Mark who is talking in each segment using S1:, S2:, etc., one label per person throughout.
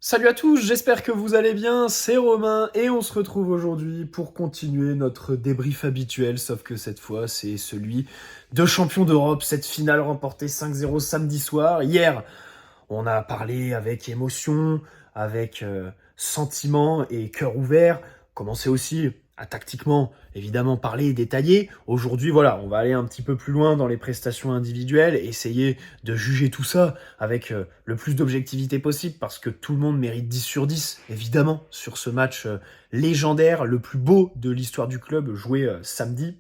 S1: Salut à tous, j'espère que vous allez bien, c'est Romain et on se retrouve aujourd'hui pour continuer notre débrief habituel, sauf que cette fois c'est celui de champion d'Europe, cette finale remportée 5-0 samedi soir. Hier, on a parlé avec émotion, avec sentiment et cœur ouvert. Commencé aussi à tactiquement, évidemment, parler et détailler. Aujourd'hui, voilà, on va aller un petit peu plus loin dans les prestations individuelles et essayer de juger tout ça avec le plus d'objectivité possible parce que tout le monde mérite 10 sur 10, évidemment, sur ce match légendaire, le plus beau de l'histoire du club, joué samedi.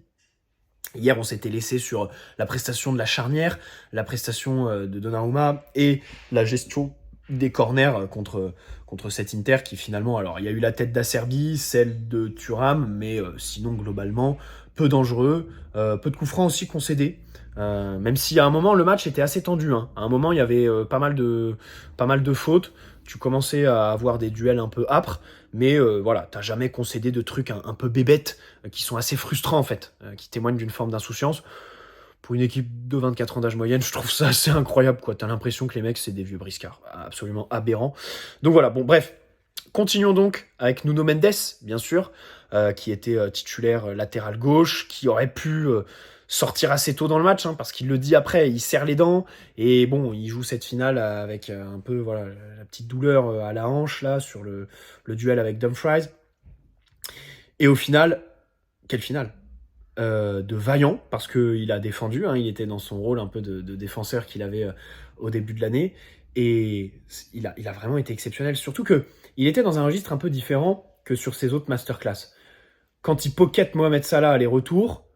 S1: Hier, on s'était laissé sur la prestation de la charnière, la prestation de Donnarumma et la gestion des corners contre cet Inter qui finalement, alors il y a eu la tête d'Acerbi, celle de Thuram, mais sinon globalement peu dangereux, peu de coups francs aussi concédés. Même si à un moment le match était assez tendu, hein. À un moment il y avait pas mal de fautes, tu commençais à avoir des duels un peu âpres, mais voilà, t'as jamais concédé de trucs un peu bébêtes qui sont assez frustrants en fait, qui témoignent d'une forme d'insouciance. Pour une équipe de 24 ans d'âge moyenne, je trouve ça assez incroyable, quoi. T'as l'impression que les mecs, c'est des vieux briscards. Absolument aberrant. Donc voilà, bon, bref. Continuons donc avec Nuno Mendes, bien sûr, qui était titulaire latéral gauche, qui aurait pu sortir assez tôt dans le match, hein, parce qu'il le dit après, il serre les dents, et bon, il joue cette finale avec un peu voilà, la petite douleur à la hanche, là, sur le duel avec Dumfries. Et au final, quelle finale de vaillant, parce qu'il a défendu, hein, il était dans son rôle un peu de défenseur qu'il avait au début de l'année, et il a vraiment été exceptionnel, surtout que il était dans un registre un peu différent que sur ses autres masterclass. Quand il pocket Mohamed Salah aller-retour,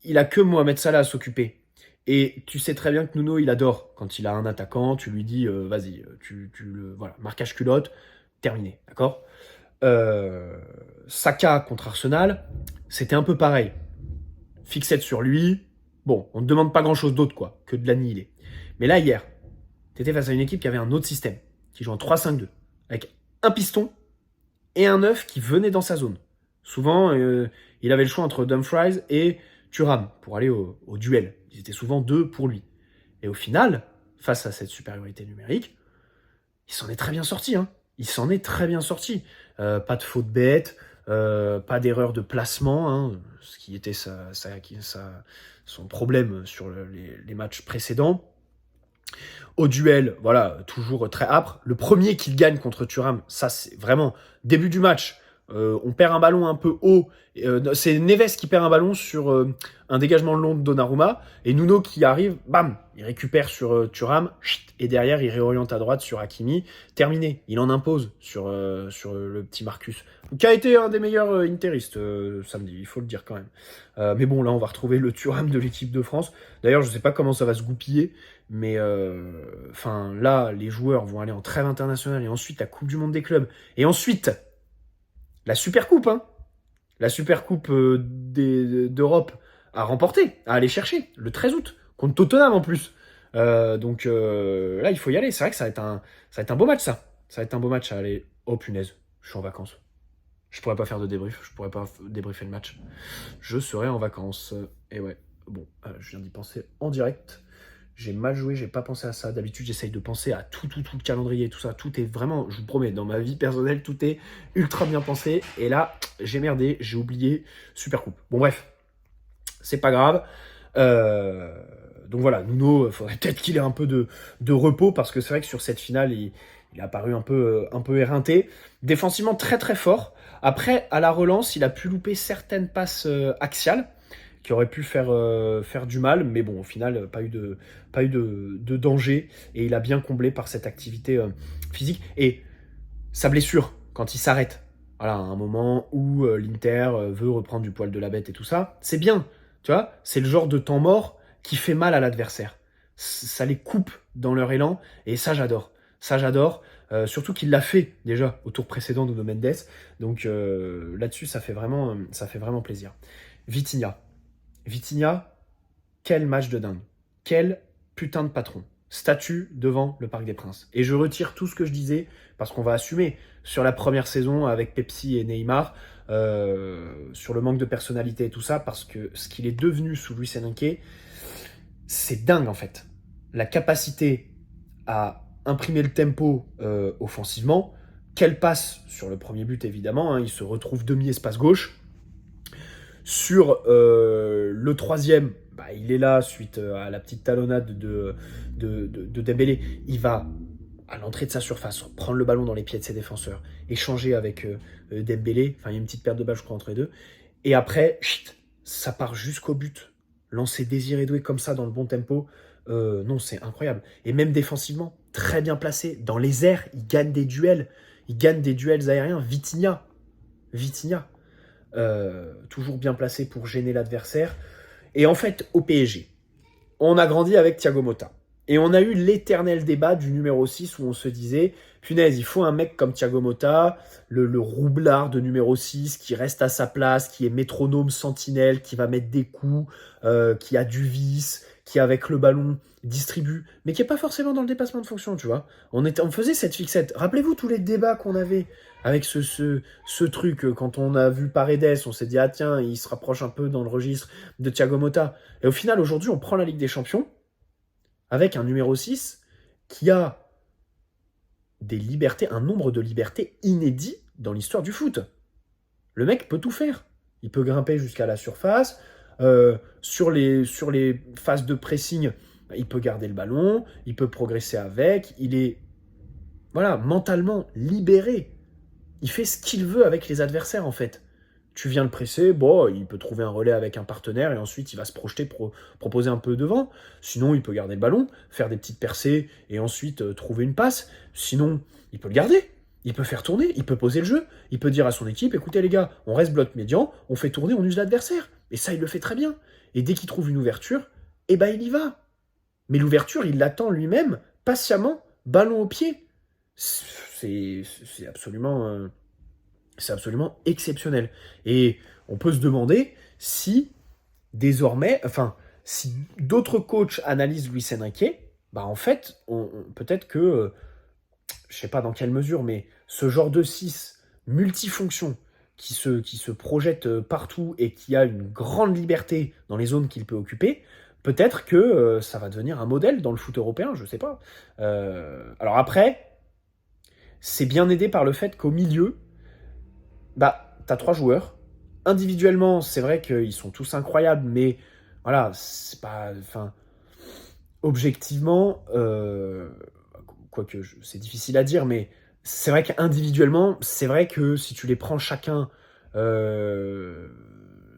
S1: il a que Mohamed Salah à s'occuper. Et tu sais très bien que Nuno, il adore. Quand il a un attaquant, tu lui dis, vas-y, voilà, marquage culotte, terminé, d'accord. euh, Saka contre Arsenal, c'était un peu pareil. Fixette sur lui. Bon, on ne demande pas grand-chose d'autre, quoi, que de l'annihiler. Mais là, hier, t'étais face à une équipe qui avait un autre système, qui joue en 3-5-2, avec un piston et un neuf qui venait dans sa zone. Souvent, il avait le choix entre Dumfries et Thuram pour aller au duel. Ils étaient souvent deux pour lui. Et au final, face à cette supériorité numérique, il s'en est très bien sorti. Hein. Il s'en est très bien sorti. Pas de faute bête, pas d'erreur de placement, hein, ce qui était son problème sur les matchs précédents. Au duel, voilà, toujours très âpre. Le premier qu'il gagne contre Thuram, ça c'est vraiment début du match. On perd un ballon un peu haut. C'est Neves qui perd un ballon sur un dégagement long de Donnarumma. Et Nuno qui arrive, bam, il récupère sur Thuram. Et derrière, il réoriente à droite sur Hakimi. Terminé. Il en impose sur le petit Marcus. Qui a été un des meilleurs interistes samedi, il faut le dire quand même. Mais bon, là, on va retrouver le Thuram de l'équipe de France. D'ailleurs, je ne sais pas comment ça va se goupiller. Mais enfin là, les joueurs vont aller en trêve internationale et ensuite la Coupe du Monde des clubs. Et ensuite, la Super Coupe, hein. La Super Coupe d'Europe à remporter, à aller chercher, le 13 août, contre Tottenham en plus. Donc là, il faut y aller. C'est vrai que ça va être un beau match, ça. Ça va être un beau match à aller. Oh punaise, je suis en vacances. Je pourrais pas faire de débrief, je pourrais pas débriefer le match. Je serai en vacances. Et ouais, bon, je viens d'y penser en direct. J'ai mal joué, j'ai pas pensé à ça. D'habitude, j'essaye de penser à tout le calendrier, tout ça. Tout est vraiment, je vous promets, dans ma vie personnelle, tout est ultra bien pensé. Et là, j'ai merdé, j'ai oublié. Super coupe. Bon, bref, c'est pas grave. Euh, donc voilà, Nuno, il faudrait peut-être qu'il ait un peu de repos parce que c'est vrai que sur cette finale, il a paru un peu éreinté. Défensivement, très très fort. Après, à la relance, il a pu louper certaines passes axiales qui auraient pu faire du mal, mais bon, au final, pas eu de danger et il a bien comblé par cette activité physique. Et sa blessure, quand il s'arrête, voilà, à un moment où l'Inter veut reprendre du poil de la bête et tout ça, c'est bien, tu vois, c'est le genre de temps mort qui fait mal à l'adversaire. Ça les coupe dans leur élan, et ça j'adore. Ça j'adore, surtout qu'il l'a fait déjà au tour précédent de No Mendes, donc là-dessus ça fait vraiment plaisir. Vitinha. Vitinha, quel match de dingue. Quel putain de patron. Statue devant le Parc des Princes. Et je retire tout ce que je disais, parce qu'on va assumer sur la première saison avec Pepsi et Neymar, sur le manque de personnalité et tout ça, parce que ce qu'il est devenu sous Luis Enrique, c'est dingue en fait. La capacité à imprimer le tempo offensivement, Quelle passe sur le premier but, évidemment, hein, il se retrouve demi-espace gauche. Sur le troisième, bah, il est là suite à la petite talonnade de Dembélé. Il va à l'entrée de sa surface, prendre le ballon dans les pieds de ses défenseurs, échanger avec Dembélé. Enfin, il y a une petite perte de balle, je crois, entre les deux. Et après, ça part jusqu'au but. Lancer Désiré Doué comme ça dans le bon tempo. Non, c'est incroyable. Et même défensivement, très bien placé. Dans les airs, il gagne des duels. Il gagne des duels aériens. Vitinha. Toujours bien placé pour gêner l'adversaire. Et en fait, au PSG, on a grandi avec Thiago Motta. Et on a eu l'éternel débat du numéro 6 où on se disait, punaise, il faut un mec comme Thiago Motta, le roublard de numéro 6, qui reste à sa place, qui est métronome sentinelle, qui va mettre des coups, qui a du vice, qui avec le ballon distribue, mais qui n'est pas forcément dans le dépassement de fonction, tu vois. On faisait cette fixette. Rappelez-vous tous les débats qu'on avait avec ce truc, quand on a vu Paredes, on s'est dit, ah tiens, il se rapproche un peu dans le registre de Thiago Motta. Et au final, aujourd'hui, on prend la Ligue des Champions, avec un numéro 6 qui a des libertés, un nombre de libertés inédit dans l'histoire du foot. Le mec peut tout faire. Il peut grimper jusqu'à la surface. Sur les phases de pressing, il peut garder le ballon, il peut progresser avec. Il est mentalement libéré. Il fait ce qu'il veut avec les adversaires, en fait. Tu viens le presser, bon, il peut trouver un relais avec un partenaire et ensuite il va se projeter, proposer un peu devant. Sinon, il peut garder le ballon, faire des petites percées et ensuite trouver une passe. Sinon, il peut le garder, il peut faire tourner, il peut poser le jeu, il peut dire à son équipe, écoutez les gars, on reste bloc médian, on fait tourner, on use l'adversaire. Et ça, il le fait très bien. Et dès qu'il trouve une ouverture, eh ben il y va. Mais l'ouverture, il l'attend lui-même, patiemment, ballon au pied. C'est absolument... C'est absolument exceptionnel. Et on peut se demander si désormais, si d'autres coachs analysent Luis Enrique, bah en fait, peut-être que, je sais pas dans quelle mesure, mais ce genre de 6 multifonction qui se projette partout et qui a une grande liberté dans les zones qu'il peut occuper, peut-être que ça va devenir un modèle dans le foot européen, je sais pas. Alors après, c'est bien aidé par le fait qu'au milieu, t'as 3 joueurs. Individuellement, c'est vrai qu'ils sont tous incroyables, mais voilà, c'est pas... objectivement, quoique c'est difficile à dire, mais c'est vrai qu'individuellement, c'est vrai que si tu les prends chacun,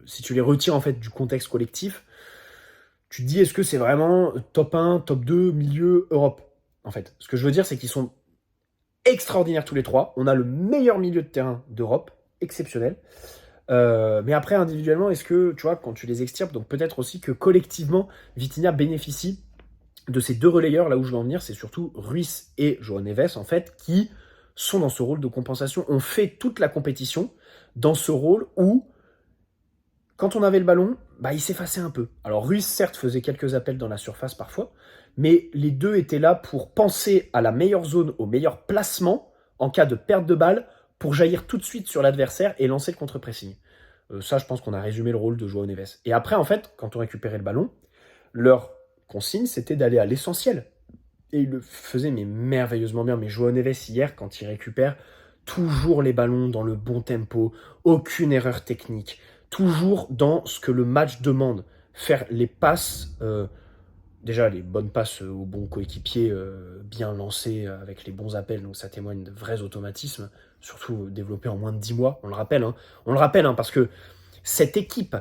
S1: si tu les retires en fait du contexte collectif, tu te dis est-ce que c'est vraiment top 1, top 2, milieu, Europe, en fait. Ce que je veux dire, c'est qu'ils sont extraordinaires tous les trois. On a le meilleur milieu de terrain d'Europe, exceptionnel. Mais après, individuellement, est-ce que, tu vois, quand tu les extirpes, donc peut-être aussi que collectivement, Vitinha bénéficie de ces deux relayeurs. Là où je veux en venir, c'est surtout Ruiz et João Neves, en fait, qui sont dans ce rôle de compensation. On fait toute la compétition dans ce rôle où, quand on avait le ballon, il s'effaçait un peu. Alors Ruiz, certes, faisait quelques appels dans la surface parfois, mais les deux étaient là pour penser à la meilleure zone, au meilleur placement, en cas de perte de balle, pour jaillir tout de suite sur l'adversaire et lancer le contre-pressing. Ça, je pense qu'on a résumé le rôle de João Neves. Et après, en fait, quand on récupérait le ballon, leur consigne, c'était d'aller à l'essentiel. Et ils le faisaient mais merveilleusement bien. Mais João Neves, hier, quand il récupère, toujours les ballons dans le bon tempo, aucune erreur technique, toujours dans ce que le match demande. Faire les passes, déjà les bonnes passes aux bons coéquipiers, bien lancées, avec les bons appels, donc ça témoigne de vrais automatismes, surtout développés en moins de 10 mois, on le rappelle, parce que cette équipe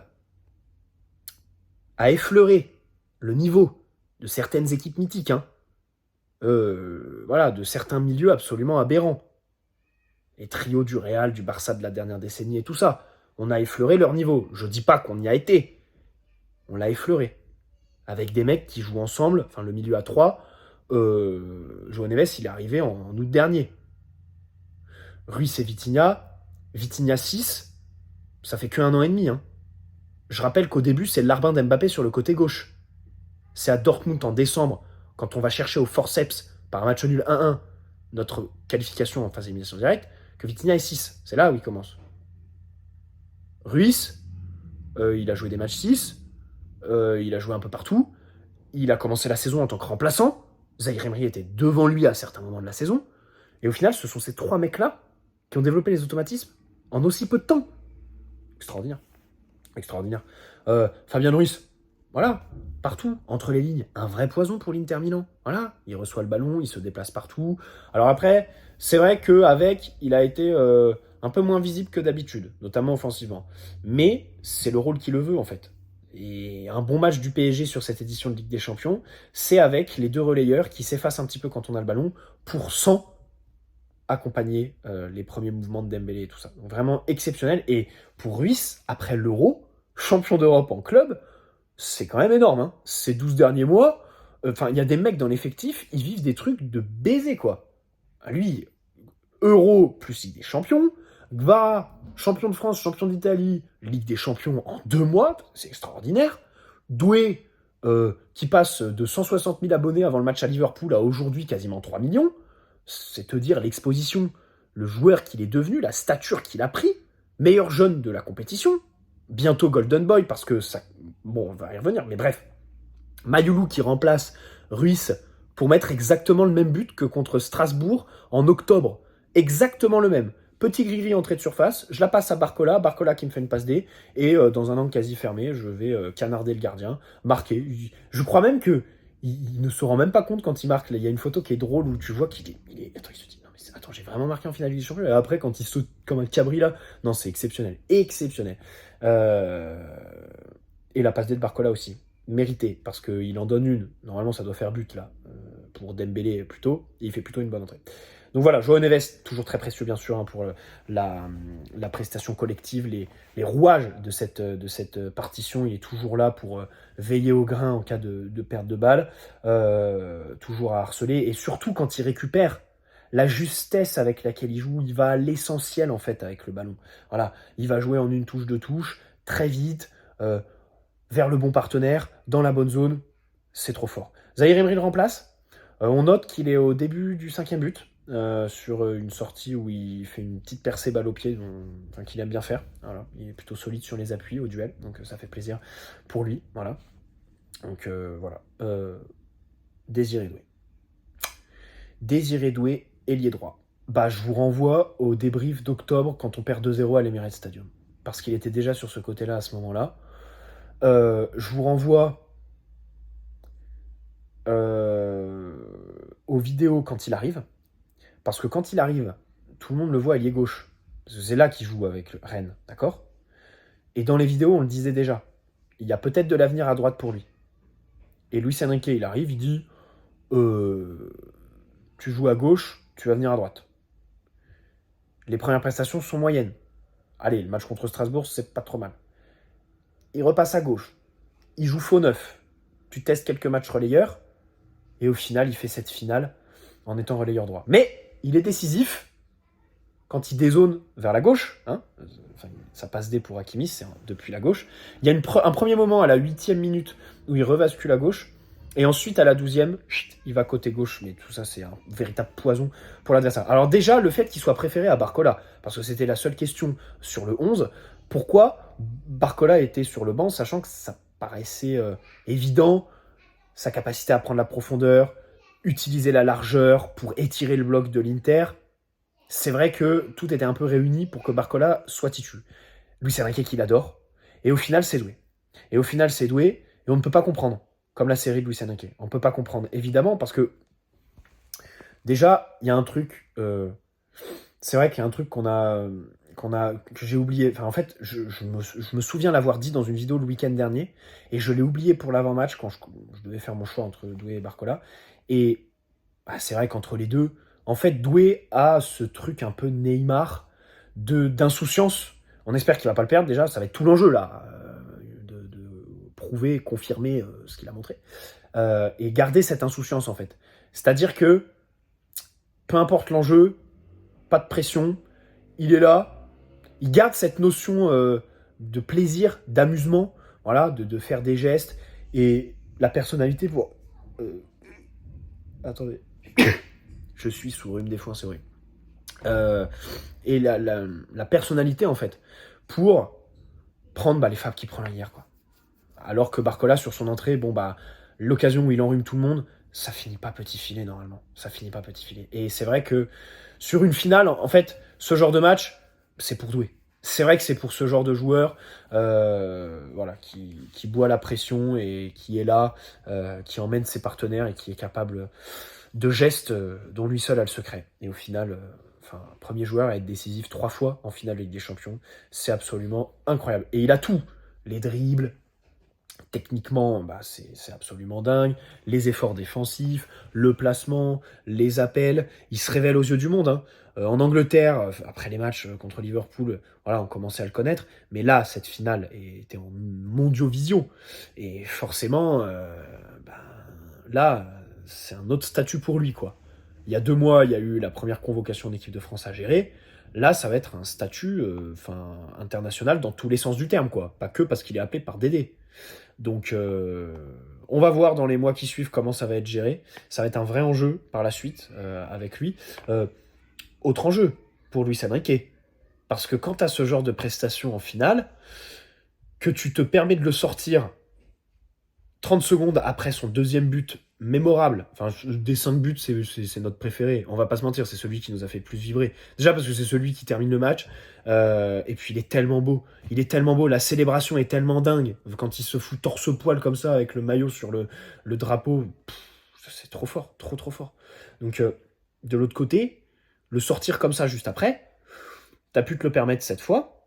S1: a effleuré le niveau de certaines équipes mythiques, de certains milieux absolument aberrants. Les trios du Real, du Barça de la dernière décennie et tout ça, on a effleuré leur niveau. Je dis pas qu'on y a été, on l'a effleuré. Avec des mecs qui jouent ensemble, le milieu à 3, João Neves, il est arrivé en août dernier. Ruiz et Vitinha 6, ça fait que 1 an et demi. Je rappelle qu'au début, c'est l'Arbin d'Mbappé sur le côté gauche. C'est à Dortmund en décembre, quand on va chercher au forceps, par un match nul 1-1, notre qualification en phase d'élimination directe, que Vitinha est 6. C'est là où il commence. Ruiz, il a joué des matchs 6, il a joué un peu partout, il a commencé la saison en tant que remplaçant, Zaïre Emery était devant lui à certains moments de la saison, Et au final, ce sont ces 3 mecs-là qui ont développé les automatismes en aussi peu de temps. Extraordinaire. Extraordinaire. Fabien Ruiz, voilà, partout, entre les lignes, un vrai poison pour l'Inter Milan. Voilà, il reçoit le ballon, il se déplace partout. Alors après, c'est vrai qu'avec, il a été un peu moins visible que d'habitude, notamment offensivement. Mais c'est le rôle qui le veut, en fait. Et un bon match du PSG sur cette édition de Ligue des Champions, c'est avec les 2 relayeurs qui s'effacent un petit peu quand on a le ballon pour sans accompagner les premiers mouvements de Dembélé et tout ça. Donc vraiment exceptionnel. Et pour Ruiz, après l'Euro, champion d'Europe en club, c'est quand même énorme. Hein. Ces 12 derniers mois, il y a des mecs dans l'effectif, ils vivent des trucs de baiser, quoi. Lui, Euro plus Ligue des Champions, Gvara, champion de France, champion d'Italie, Ligue des Champions en 2 mois, c'est extraordinaire. Doué, qui passe de 160 000 abonnés avant le match à Liverpool à aujourd'hui quasiment 3 millions, c'est te dire l'exposition, le joueur qu'il est devenu, la stature qu'il a pris, meilleur jeune de la compétition, bientôt Golden Boy, parce que ça... Bon, on va y revenir, mais bref. Mayoulou qui remplace Ruiz pour mettre exactement le même but que contre Strasbourg en octobre. Exactement le même. Petit gris-gris entrée de surface, je la passe à Barcola, Barcola qui me fait une passe D, et dans un angle quasi fermé, je vais canarder le gardien, marquer. Je crois même que il ne se rend même pas compte quand il marque. Il y a une photo qui est drôle où tu vois qu'il est... Attends, il se dit, non mais attends, j'ai vraiment marqué en finale du champion. Et après, quand il saute comme un cabri là, non, c'est exceptionnel. Exceptionnel. Et la passe D de Barcola aussi. Mérité, parce qu'il en donne une. Normalement, ça doit faire but là, pour Dembélé plutôt. Et il fait plutôt une bonne entrée. Donc voilà, João Neves, toujours très précieux bien sûr hein, pour la prestation collective, les rouages de cette partition. Il est toujours là pour veiller au grain en cas de perte de balle, toujours à harceler. Et surtout quand il récupère, la justesse avec laquelle il joue, il va à l'essentiel en fait avec le ballon. Voilà, il va jouer en une touche, 2 touches, très vite, vers le bon partenaire, dans la bonne zone. C'est trop fort. Zahir Emery le remplace. On note qu'il est au début du 5e but. Sur une sortie où il fait une petite percée balle au pied qu'il aime bien faire. Voilà. Il est plutôt solide sur les appuis au duel, donc ça fait plaisir pour lui. Voilà. Donc voilà. Désiré Doué. Désiré Doué, ailier droit. Bah, je vous renvoie au débrief d'octobre quand on perd 2-0 à l'Emirates Stadium. Parce qu'il était déjà sur ce côté-là à ce moment-là. Je vous renvoie aux vidéos quand il arrive. Parce que quand il arrive, tout le monde le voit ailier gauche. Parce que c'est là qu'il joue avec Rennes, d'accord? Et dans les vidéos, on le disait déjà. Il y a peut-être de l'avenir à droite pour lui. Et Luis Enrique, il arrive, il dit tu joues à gauche, tu vas venir à droite. Les premières prestations sont moyennes. Allez, le match contre Strasbourg, c'est pas trop mal. Il repasse à gauche. Il joue faux neuf. Tu testes quelques matchs relayeurs. Et au final, il fait cette finale en étant relayeur droit. Mais il est décisif quand il dézone vers la gauche. Hein, ça passe D pour Hakimi, c'est depuis la gauche. Il y a un premier moment à la 8e minute où il rebascule à gauche. Et ensuite, à la 12e, il va côté gauche. Mais tout ça, c'est un véritable poison pour l'adversaire. Alors déjà, le fait qu'il soit préféré à Barcola, parce que c'était la seule question sur le 11, pourquoi Barcola était sur le banc, sachant que ça paraissait évident, sa capacité à prendre la profondeur, utiliser la largeur pour étirer le bloc de l'Inter. C'est vrai que tout était un peu réuni pour que Barcola soit titulaire. Luis Enrique qui l'adore. Et au final, c'est Doué. Et on ne peut pas comprendre. Comme la série de Luis Enrique. On ne peut pas comprendre, évidemment, parce que déjà, il y a un truc... c'est vrai qu'il y a un truc que j'ai oublié. Enfin, en fait, je me souviens l'avoir dit dans une vidéo le week-end dernier, et je l'ai oublié pour l'avant-match quand je devais faire mon choix entre Doué et Barcola. Et c'est vrai qu'entre les deux, en fait, Doué a ce truc un peu Neymar d'insouciance. On espère qu'il va pas le perdre déjà, ça va être tout l'enjeu là, de prouver, confirmer ce qu'il a montré. Et garder cette insouciance en fait. C'est-à-dire que, peu importe l'enjeu, pas de pression, il est là, il garde cette notion de plaisir, d'amusement, voilà, de faire des gestes, et la personnalité pour... attendez, je suis sous rhume des fois, c'est vrai. Et la personnalité, en fait, pour prendre les frappes qu'il prend là hier, quoi. Alors que Barcola, sur son entrée, l'occasion où il enrhume tout le monde, ça finit pas petit filet normalement. Ça finit pas petit filet. Et c'est vrai que sur une finale, en fait, ce genre de match, c'est pour Doué. C'est vrai que c'est pour ce genre de joueur voilà, qui boit la pression et qui est là, qui emmène ses partenaires et qui est capable de gestes dont lui seul a le secret. Et au final, premier joueur à être décisif 3 fois en finale de Ligue des Champions, c'est absolument incroyable. Et il a tout. Les dribbles, techniquement, c'est absolument dingue. Les efforts défensifs, le placement, les appels, il se révèle aux yeux du monde, hein. En Angleterre, après les matchs contre Liverpool, voilà, on commençait à le connaître. Mais là, cette finale était en mondiovision. Et forcément, là, c'est un autre statut pour lui, quoi. Il y a 2 mois, il y a eu la première convocation d'équipe de France à gérer. Là, ça va être un statut international dans tous les sens du terme, quoi. Pas que parce qu'il est appelé par Dédé. Donc, on va voir dans les mois qui suivent comment ça va être géré. Ça va être un vrai enjeu par la suite avec lui. Autre enjeu pour Luis Enrique. Parce que quand tu as ce genre de prestation en finale, que tu te permets de le sortir 30 secondes après son deuxième but mémorable, enfin des 5 buts c'est notre préféré, on va pas se mentir, c'est celui qui nous a fait le plus vibrer. Déjà parce que c'est celui qui termine le match, et puis il est tellement beau, la célébration est tellement dingue, quand il se fout torse-poil comme ça avec le maillot sur le drapeau, c'est trop fort, trop fort. Donc de l'autre côté, le sortir comme ça juste après, t'as pu te le permettre cette fois,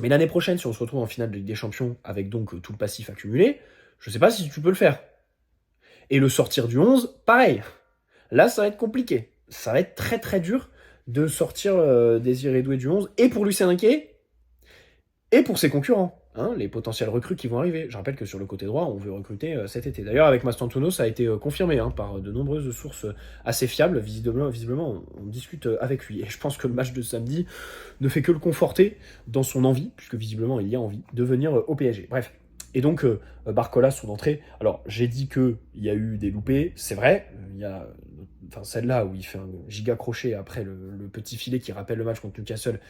S1: mais l'année prochaine, si on se retrouve en finale de Ligue des Champions avec donc tout le passif accumulé, je sais pas si tu peux le faire. Et le sortir du 11, pareil. Là, ça va être compliqué. Ça va être très dur de sortir Désiré Doué du 11, et pour Lucien Riquet, et pour ses concurrents, hein, les potentiels recrues qui vont arriver. Je rappelle que sur le côté droit, on veut recruter cet été. D'ailleurs, avec Mastantuono, ça a été confirmé par de nombreuses sources assez fiables. Visiblement, on discute avec lui. Et je pense que le match de samedi ne fait que le conforter dans son envie, puisque visiblement, il y a envie de venir au PSG. Bref. Et donc, Barcola, son entrée. Alors, j'ai dit qu'il y a eu des loupés, c'est vrai. Il y a celle-là où il fait un giga crochet après le petit filet qui rappelle le match contre Newcastle.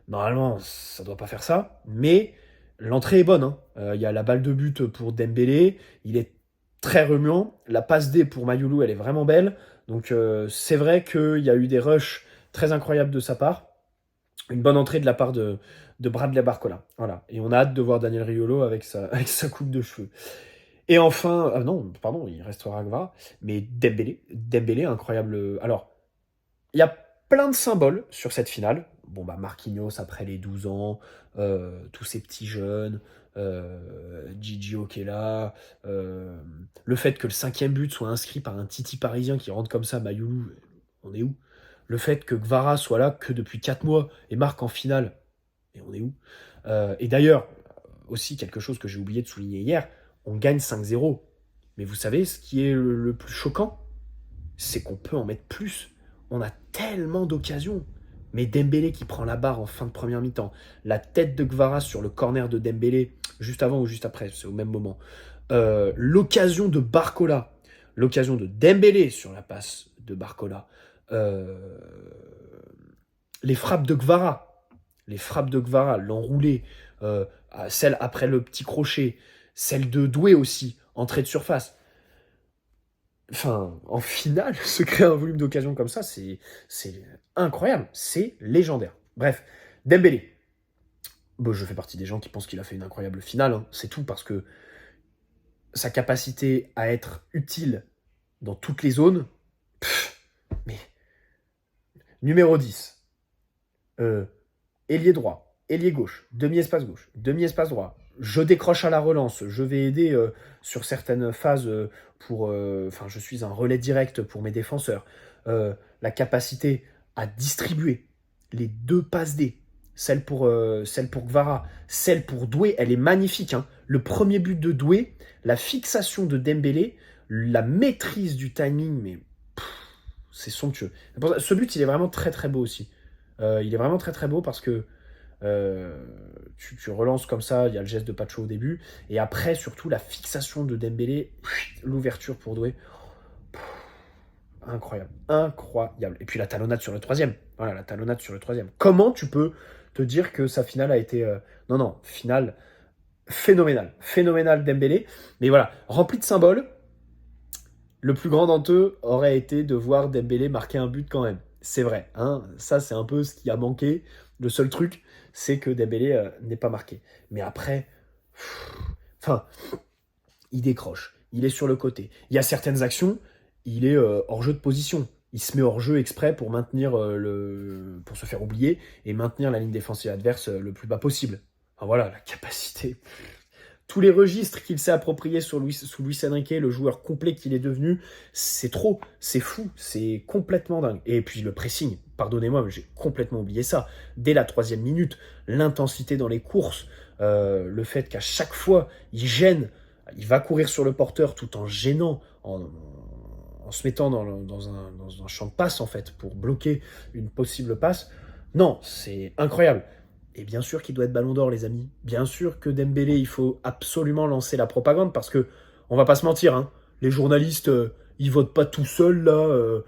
S1: Normalement, ça doit pas faire ça. Mais l'entrée est bonne, hein. Il y a la balle de but pour Dembélé. Il est très remuant. La passe D pour Mayoulou, elle est vraiment belle. Donc, c'est vrai qu'il y a eu des rushs très incroyables de sa part. Une bonne entrée de la part de Bradley Barcola. Voilà. Et on a hâte de voir Daniel Riolo avec sa coupe de cheveux. Et enfin, non, pardon, il restera Gvara, mais Dembélé, incroyable. Alors, il y a plein de symboles sur cette finale. Bon, Marquinhos après les 12 ans, tous ces petits jeunes, Gigio qui est là, le fait que le 5e but soit inscrit par un Titi parisien qui rentre comme ça, Mayoulou, on est où? Le fait que Gvara soit là que depuis 4 mois et marque en finale, et on est où? Et d'ailleurs, aussi quelque chose que j'ai oublié de souligner hier, on gagne 5-0. Mais vous savez ce qui est le plus choquant? C'est qu'on peut en mettre plus. On a tellement d'occasions. Mais Dembélé qui prend la barre en fin de première mi-temps, la tête de Gvara sur le corner de Dembélé, juste avant ou juste après, c'est au même moment. L'occasion de Barcola, l'occasion de Dembélé sur la passe de Barcola, les frappes de Gvara, l'enroulé, celle après le petit crochet, celle de Doué aussi, entrée de surface. Enfin, en finale, se créer un volume d'occasion comme ça, c'est incroyable, c'est légendaire. Bref, Dembélé. Bon, je fais partie des gens qui pensent qu'il a fait une incroyable finale, hein. C'est tout parce que sa capacité à être utile dans toutes les zones, mais numéro 10, ailier droit, ailier gauche, demi-espace gauche, demi-espace droit. Je décroche à la relance, je vais aider sur certaines phases je suis un relais direct pour mes défenseurs. La capacité à distribuer les 2 passes D, celle pour Gvara, celle pour Doué, elle est magnifique, hein. Le premier but de Doué, la fixation de Dembélé, la maîtrise du timing, mais c'est somptueux. Ce but, il est vraiment très beau aussi. Il est vraiment très beau parce que tu relances comme ça, il y a le geste de Pacho au début, et après, surtout, la fixation de Dembélé, l'ouverture pour Doué. Incroyable. Et puis la talonnade sur le 3e. Voilà, la talonnade sur le 3e. Comment tu peux te dire que sa finale a été... Non, finale phénoménale. Phénoménale Dembélé. Mais voilà, rempli de symboles. Le plus grand d'entre eux aurait été de voir Dembélé marquer un but quand même. C'est vrai, hein, ça c'est un peu ce qui a manqué. Le seul truc, c'est que Dembélé n'est pas marqué. Mais après, enfin, il décroche, il est sur le côté. Il y a certaines actions, il est hors jeu de position. Il se met hors jeu exprès pour maintenir pour se faire oublier et maintenir la ligne défensive adverse le plus bas possible. Enfin, voilà, la capacité. Tous les registres qu'il s'est appropriés sous Luis Enrique, le joueur complet qu'il est devenu, c'est trop, c'est fou, c'est complètement dingue. Et puis le pressing, pardonnez-moi, mais j'ai complètement oublié ça. Dès la 3e minute, l'intensité dans les courses, le fait qu'à chaque fois, il gêne, il va courir sur le porteur tout en gênant, en se mettant dans un champ de passe, en fait, pour bloquer une possible passe. Non, c'est incroyable. Et bien sûr qu'il doit être Ballon d'Or, les amis. Bien sûr que Dembélé, il faut absolument lancer la propagande parce que, on va pas se mentir, hein, les journalistes, ils votent pas tout seuls, là,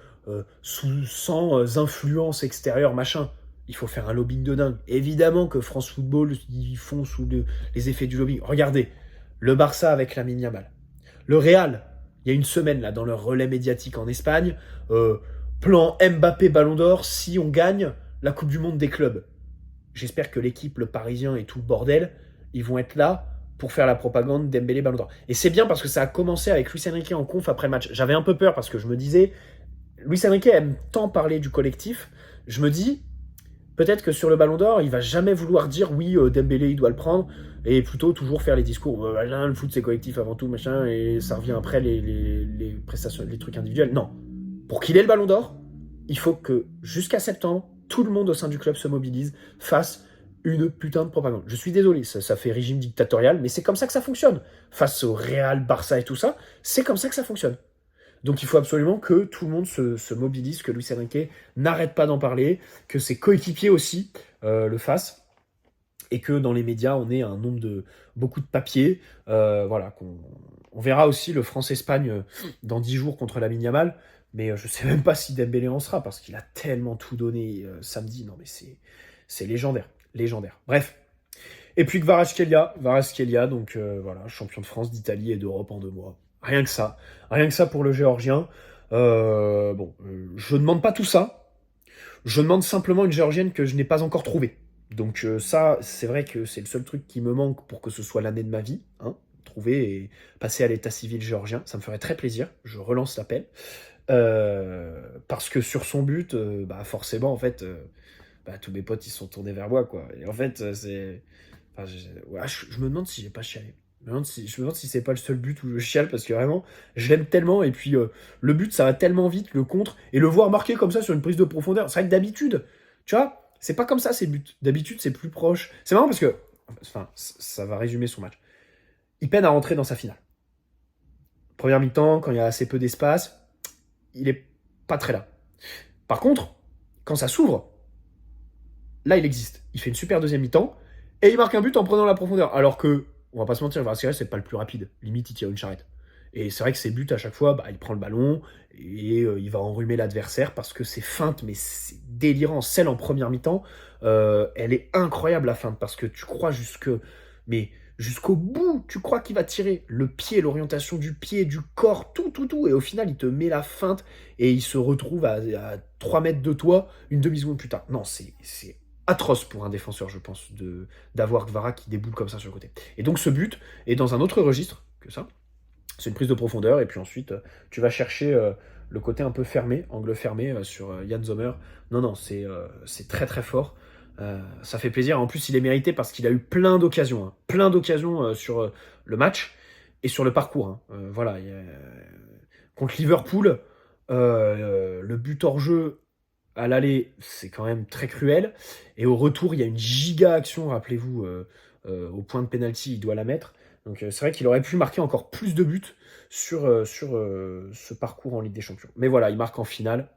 S1: sans influence extérieure, machin. Il faut faire un lobbying de dingue. Évidemment que France Football, ils font sous les effets du lobbying. Regardez, le Barça avec Lamine Yamal. Le Real, il y a une semaine, là, dans leur relais médiatique en Espagne, plan Mbappé Ballon d'Or si on gagne la Coupe du Monde des clubs. J'espère que l'équipe, le Parisien et tout le bordel, ils vont être là pour faire la propagande Dembélé Ballon d'Or. Et c'est bien parce que ça a commencé avec Luis Enrique en conf après le match. J'avais un peu peur parce que je me disais, Luis Enrique aime tant parler du collectif, je me dis, peut-être que sur le Ballon d'Or, il va jamais vouloir dire oui, Dembélé il doit le prendre, et plutôt toujours faire les discours, le foot c'est collectif avant tout, machin, et ça revient après les prestations, les trucs individuels. Non. Pour qu'il ait le Ballon d'Or, il faut que jusqu'à septembre, tout le monde au sein du club se mobilise, fasse une putain de propagande. Je suis désolé, ça fait régime dictatorial, mais c'est comme ça que ça fonctionne. Face au Real, Barça et tout ça, c'est comme ça que ça fonctionne. Donc il faut absolument que tout le monde se mobilise, que Luis Enrique n'arrête pas d'en parler, que ses coéquipiers aussi le fassent, et que dans les médias, on ait un nombre de beaucoup de papiers. Voilà, on verra aussi le France-Espagne dans 10 jours contre la Yamal, mais je sais même pas si Dembélé en sera, parce qu'il a tellement tout donné samedi. Non mais c'est légendaire, légendaire. Bref. Et puis Kvaratskhelia, donc voilà, champion de France, d'Italie et d'Europe en 2 mois. Rien que ça pour le Géorgien. Je ne demande pas tout ça. Je demande simplement une Géorgienne que je n'ai pas encore trouvée. Donc ça, c'est vrai que c'est le seul truc qui me manque pour que ce soit l'année de ma vie. Hein, trouver et passer à l'état civil géorgien. Ça me ferait très plaisir. Je relance l'appel. Parce que sur son but, forcément, en fait, tous mes potes, ils se sont tournés vers moi, quoi. Et en fait, c'est... Enfin, je me demande si j'ai pas chialé. Je me demande si c'est pas le seul but où je chiale parce que vraiment, je l'aime tellement. Et puis, le but, ça va tellement vite, le contre. Et le voir marquer comme ça sur une prise de profondeur. C'est vrai que d'habitude, tu vois, c'est pas comme ça ces buts. D'habitude, c'est plus proche. C'est marrant parce que, enfin, ça va résumer son match. Il peine à rentrer dans sa finale. Première mi-temps, quand il y a assez peu d'espace, il est pas très là. Par contre, quand ça s'ouvre, là, il existe. Il fait une super deuxième mi-temps et il marque un but en prenant la profondeur. Alors que, on va pas se mentir, Kvaratskhelia, c'est pas le plus rapide. Limite, il tire une charrette. Et c'est vrai que ses buts, à chaque fois, il prend le ballon et il va enrhumer l'adversaire parce que c'est feinte, mais c'est délirant. Celle en première mi-temps, elle est incroyable, la feinte, parce que tu crois mais jusqu'au bout, tu crois qu'il va tirer. Le pied, l'orientation du pied, du corps, tout. Et au final, il te met la feinte et il se retrouve à 3 mètres de toi une demi-seconde plus tard. Non, c'est atroce pour un défenseur, je pense, d'avoir Kvara qui déboule comme ça sur le côté. Et donc ce but est dans un autre registre que ça. C'est une prise de profondeur, et puis ensuite, tu vas chercher le côté un peu fermé, angle fermé, sur Yann Sommer. Non, c'est très très fort. Ça fait plaisir. En plus, il est mérité parce qu'il a eu plein d'occasions. Hein. Plein d'occasions sur le match et sur le parcours. Hein. Voilà. Contre Liverpool, le but hors jeu à l'aller, c'est quand même très cruel. Et au retour, il y a une giga action, rappelez-vous, au point de pénalty, il doit la mettre. Donc c'est vrai qu'il aurait pu marquer encore plus de buts sur ce parcours en Ligue des Champions. Mais voilà, il marque en finale.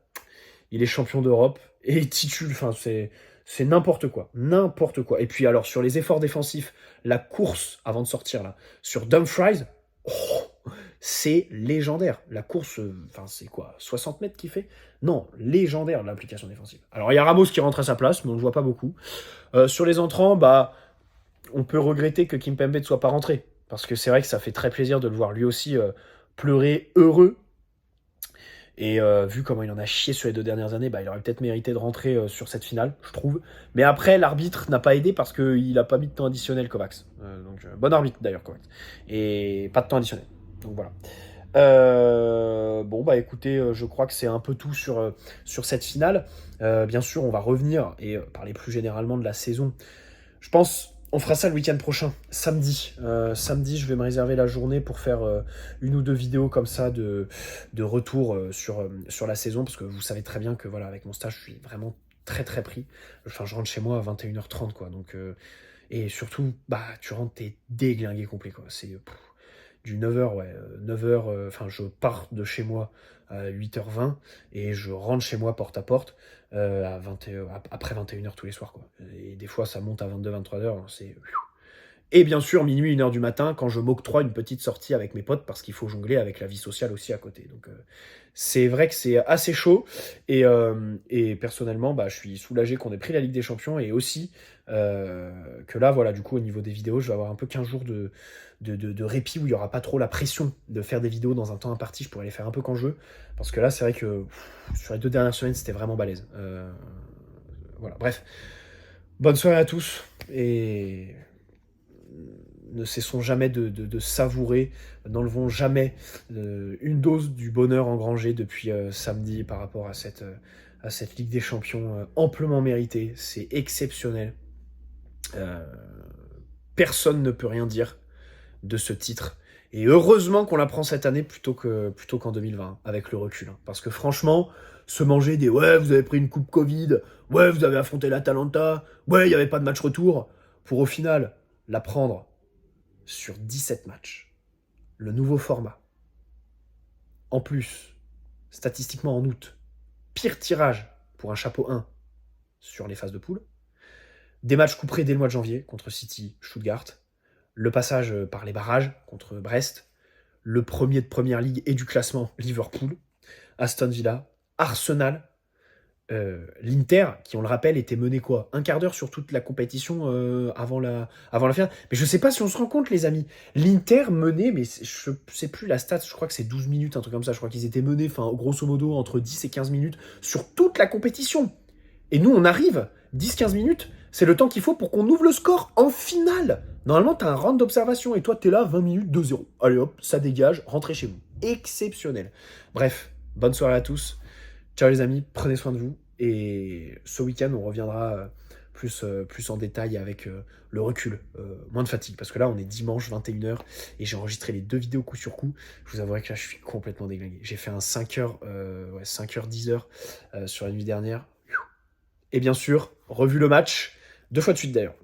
S1: Il est champion d'Europe et titule. Enfin, c'est n'importe quoi. N'importe quoi. Et puis alors, sur les efforts défensifs, la course, avant de sortir là, sur Dumfries, c'est légendaire. La course, c'est quoi, 60 mètres qu'il fait? Non, légendaire l'application défensive. Alors il y a Ramos qui rentre à sa place, mais on ne le voit pas beaucoup. Sur les entrants, on peut regretter que Kimpembe ne soit pas rentré. Parce que c'est vrai que ça fait très plaisir de le voir lui aussi pleurer heureux Et vu comment il en a chié sur les 2 dernières années, bah, il aurait peut-être mérité de rentrer sur cette finale, je trouve. Mais après, l'arbitre n'a pas aidé parce qu'il n'a pas mis de temps additionnel, Kovacs. Bon arbitre d'ailleurs, Kovacs. Et pas de temps additionnel. Donc voilà. Bon, bah écoutez, je crois que c'est un peu tout sur cette finale. Bien sûr, on va revenir et parler plus généralement de la saison. Je pense on fera ça le week-end prochain, samedi. Samedi, je vais me réserver la journée pour faire une ou deux vidéos comme ça de retour sur la saison, parce que vous savez très bien que voilà, avec mon stage, je suis vraiment très très pris. Enfin, je rentre chez moi à 21h30, quoi. Donc, et surtout, bah, tu rentres, t'es déglingué complet, quoi. C'est du 9h, ouais. 9h, enfin, je pars de chez moi à 8h20 et je rentre chez moi porte à porte après 21h tous les soirs, quoi. Et des fois, ça monte à 22-23h. C'est... Et bien sûr, minuit, 1h du matin, quand je m'octroie une petite sortie avec mes potes, parce qu'il faut jongler avec la vie sociale aussi à côté. Donc, c'est vrai que c'est assez chaud. Et personnellement, bah, je suis soulagé qu'on ait pris la Ligue des Champions. Et aussi que là, voilà, du coup, au niveau des vidéos, je vais avoir un peu 15 jours de répit où il n'y aura pas trop la pression de faire des vidéos dans un temps imparti. Je pourrais les faire un peu quand je veux. Parce que là, c'est vrai que sur les 2 dernières semaines, c'était vraiment balèze. Voilà, bref. Bonne soirée à tous. Et ne cessons jamais de savourer, n'enlevons jamais une dose du bonheur engrangé depuis samedi par rapport à cette Ligue des Champions amplement méritée. C'est exceptionnel. Personne ne peut rien dire de ce titre. Et heureusement qu'on la prend cette année plutôt qu'en 2020, avec le recul. Hein. Parce que franchement, se manger des « ouais, vous avez pris une coupe Covid, ouais, vous avez affronté l'Atalanta, ouais, il n'y avait pas de match retour », pour au final la prendre sur 17 matchs. Le nouveau format. En plus, statistiquement en août, pire tirage pour un chapeau 1 sur les phases de poule. Des matchs couperés dès le mois de janvier contre City, Stuttgart. Le passage par les barrages contre Brest. Le premier de Première Ligue et du classement, Liverpool. Aston Villa. Arsenal. L'Inter, qui on le rappelle, était mené quoi, un quart d'heure sur toute la compétition avant la finale. Mais je sais pas si on se rend compte, les amis. L'Inter menait, mais je sais plus la stat, je crois que c'est 12 minutes, un truc comme ça. Je crois qu'ils étaient menés, enfin, grosso modo, entre 10 et 15 minutes sur toute la compétition. Et nous, on arrive, 10-15 minutes, c'est le temps qu'il faut pour qu'on ouvre le score en finale. Normalement, t'as un round d'observation et toi, t'es là, 20 minutes, 2-0. Allez hop, ça dégage, rentrez chez vous. Exceptionnel. Bref, bonne soirée à tous. Ciao les amis, prenez soin de vous. Et ce week-end, on reviendra plus en détail avec le recul, moins de fatigue. Parce que là, on est dimanche 21h et j'ai enregistré les 2 vidéos coup sur coup. Je vous avouerai que là, je suis complètement déglingué. J'ai fait un 5h, 5h, 10h sur la nuit dernière. Et bien sûr, revu le match, 2 fois de suite d'ailleurs.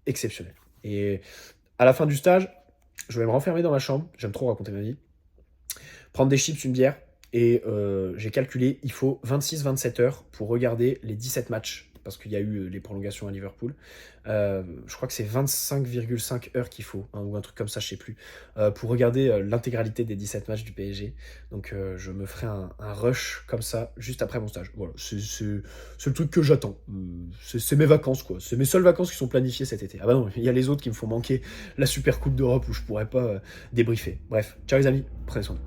S1: Exceptionnel. Et à la fin du stage, je vais me renfermer dans ma chambre. J'aime trop raconter ma vie. Prendre des chips, une bière. Et j'ai calculé, il faut 26-27 heures pour regarder les 17 matchs, parce qu'il y a eu les prolongations à Liverpool. Je crois que c'est 25,5 heures qu'il faut, hein, ou un truc comme ça, je sais plus, pour regarder l'intégralité des 17 matchs du PSG. Donc je me ferai un rush comme ça, juste après mon stage. Voilà, c'est le truc que j'attends. C'est mes vacances, quoi. C'est mes seules vacances qui sont planifiées cet été. Ah bah non, il y a les autres qui me font manquer la Super Coupe d'Europe où je pourrais pas débriefer. Bref, ciao les amis, prenez soin de vous.